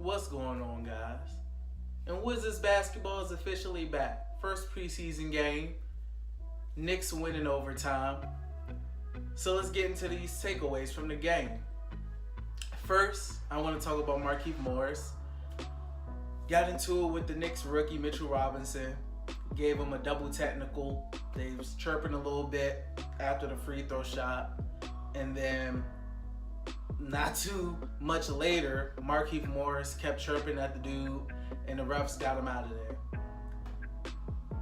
What's going on, guys? And Wizards basketball is officially back. First preseason game. Knicks win in overtime. So let's get into these takeaways from the game. First, I want to talk about Markieff Morris. Got into it with the Knicks rookie Mitchell Robinson. Gave him a double technical. They was chirping a little bit after the free throw shot. And then not too much later, Markieff Morris kept chirping at the dude, and the refs got him out of there.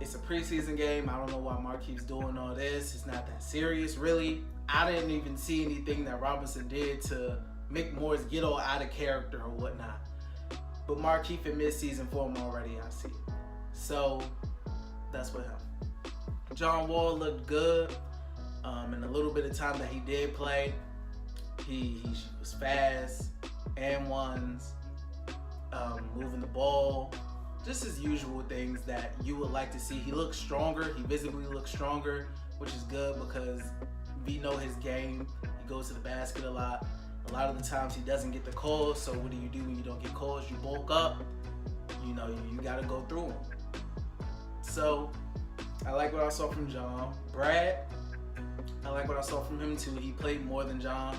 It's a preseason game. I don't know why Markieff's doing all this. It's not that serious, really. I didn't even see anything that Robinson did to make Morris get all out of character or whatnot. But Markieff in mid-season form already, I see it. So that's with him. John Wall looked good. In the little bit of time that he did play, he was fast, and ones, moving the ball, just his usual things that you would like to see. He looks stronger. He visibly looks stronger, which is good because we know his game. He goes to the basket a lot. A lot of the times he doesn't get the calls, so what do you do when you don't get calls? You bulk up. You know, you got to go through them. So I like what I saw from John. Brad, I like what I saw from him too. He played more than John.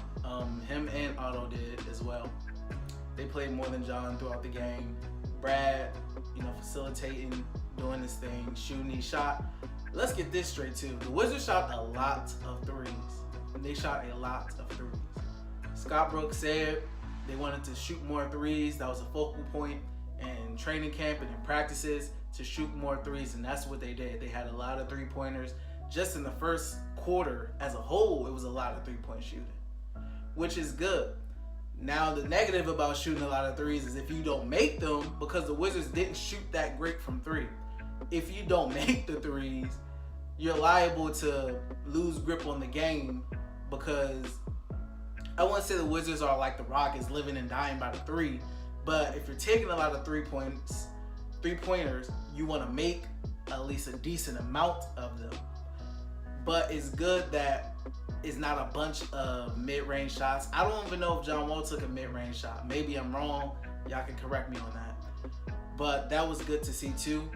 Him and Otto did as well. They played more than John throughout the game. Brad, facilitating, doing his thing, shooting. He shot. Let's get this straight too. The Wizards shot a lot of threes. They shot a lot of threes. Scott Brooks said they wanted to shoot more threes. That was a focal point in training camp and in practices to shoot more threes, and that's what they did. They had a lot of three-pointers. Just in the first quarter as a whole, it was a lot of three-point shooting, which is good. Now, the negative about shooting a lot of threes is if you don't make them, because the Wizards didn't shoot that great from three. If you don't make the threes, you're liable to lose grip on the game, because I wouldn't say the Wizards are like the Rockets, living and dying by the three, but if you're taking a lot of three-pointers, you want to make at least a decent amount of them. But it's good that it's not a bunch of mid-range shots. I don't even know if John Wall took a mid-range shot. Maybe I'm wrong. Y'all can correct me on that. But that was good to see too.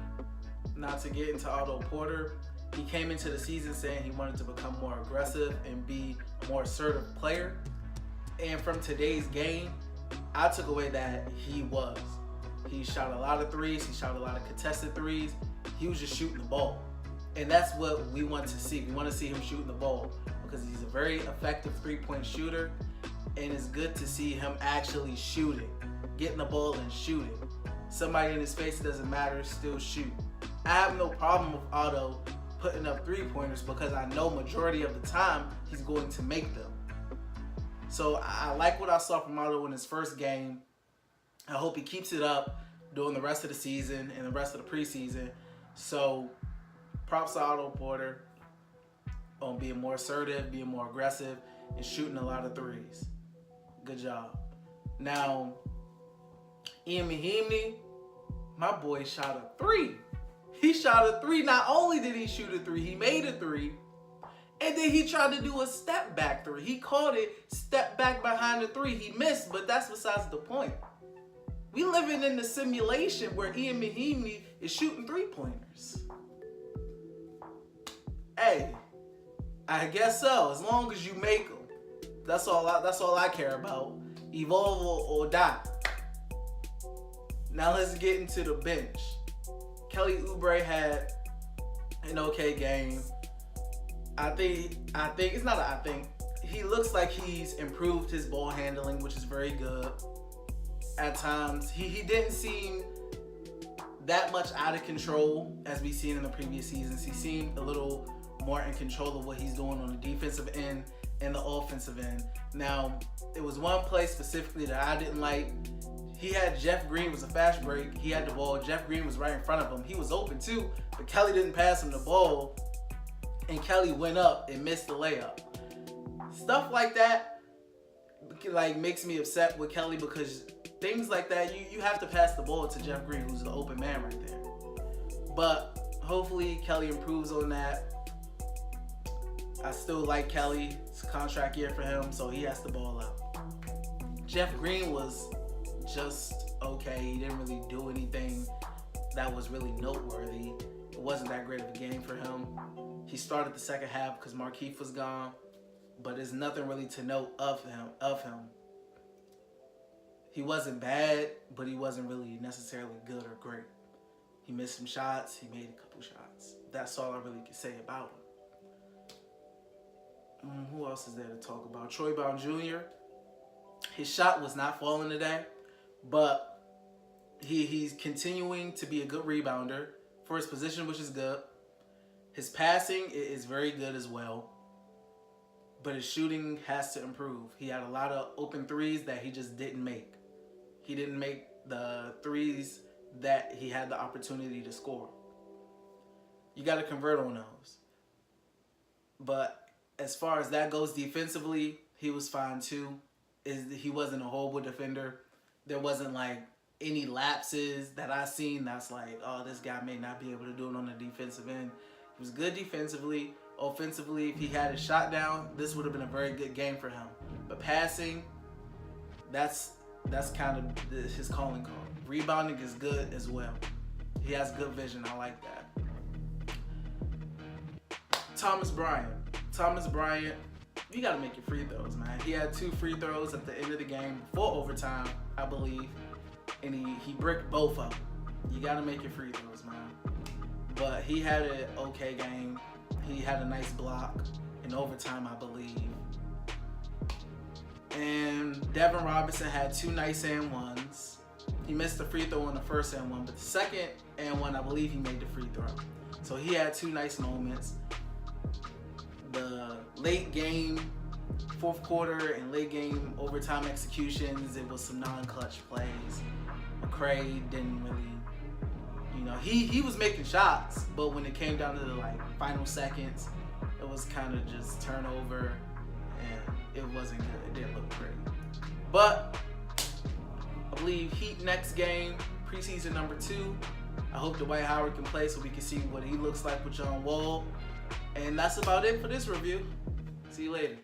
Not to get into Otto Porter. He came into the season saying he wanted to become more aggressive and be a more assertive player. And from today's game, I took away that he was. He shot a lot of threes. He shot a lot of contested threes. He was just shooting the ball. And that's what we want to see. We want to see him shooting the ball because he's a very effective three-point shooter, and it's good to see him actually shooting, getting the ball and shooting. Somebody in his face, it doesn't matter, still shoot. I have no problem with Otto putting up three-pointers because I know majority of the time he's going to make them. So I like what I saw from Otto in his first game. I hope he keeps it up during the rest of the season and the rest of the preseason. So props to Otto Porter on being more assertive, being more aggressive, and shooting a lot of threes. Good job. Now, Ian Mahinmi, my boy shot a three. He shot a three. Not only did he shoot a three, he made a three. And then he tried to do a step back three. He called it step back behind the three. He missed, but that's besides the point. We living in the simulation where Ian Mahinmi is shooting three-pointers. Hey, I guess so. As long as you make them, that's all I care about. Evolve or die. Now let's get into the bench. Kelly Oubre had an okay game. I think it's not I think. He looks like he's improved his ball handling, which is very good. At times, he didn't seem that much out of control as we've seen in the previous seasons. He seemed a little more in control of what he's doing on the defensive end and the offensive end. Now, it was one play specifically that I didn't like. He had Jeff Green, was a fast break. He had the ball. Jeff Green was right in front of him. He was open too, but Kelly didn't pass him the ball, and Kelly went up and missed the layup. Stuff like that makes me upset with Kelly, because things like that, you have to pass the ball to Jeff Green, who's the open man right there. But hopefully Kelly improves on that. I still like Kelly. It's a contract year for him, so he has to ball out. Jeff Green was just okay. He didn't really do anything that was really noteworthy. It wasn't that great of a game for him. He started the second half because Markieff was gone, but there's nothing really to note of him. He wasn't bad, but he wasn't really necessarily good or great. He missed some shots. He made a couple shots. That's all I really can say about him. Who else is there to talk about? Troy Brown Jr. His shot was not falling today, but he's continuing to be a good rebounder for his position, which is good. His passing is very good as well, but his shooting has to improve. He had a lot of open threes that he just didn't make. He didn't make the threes that he had the opportunity to score. You got to convert on those. But as far as that goes defensively, he was fine too. He wasn't a horrible defender. There wasn't like any lapses that I seen that's like, oh, this guy may not be able to do it on the defensive end. He was good defensively. Offensively, if he had his shot down, this would have been a very good game for him. But passing, that's kind of his calling card. Rebounding is good as well. He has good vision. I like that. Thomas Bryant, you got to make your free throws, man. He had 2 free throws at the end of the game before overtime, I believe, and he bricked both of them. You got to make your free throws, man. But he had an okay game. He had a nice block in overtime, I believe. And Devin Robinson had 2 nice and ones. He missed the free throw on the first and one, but the second and one, I believe he made the free throw. So he had 2 nice moments. The late game, fourth quarter, and late game overtime executions, it was some non-clutch plays. McCray didn't really, he was making shots, but when it came down to the final seconds, it was kind of just turnover, and it wasn't good. It didn't look pretty. But I believe Heat next game, preseason number 2. I hope Dwight Howard can play so we can see what he looks like with John Wall. And that's about it for this review. See you later.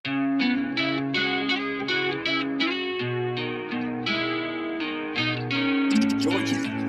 Georgie.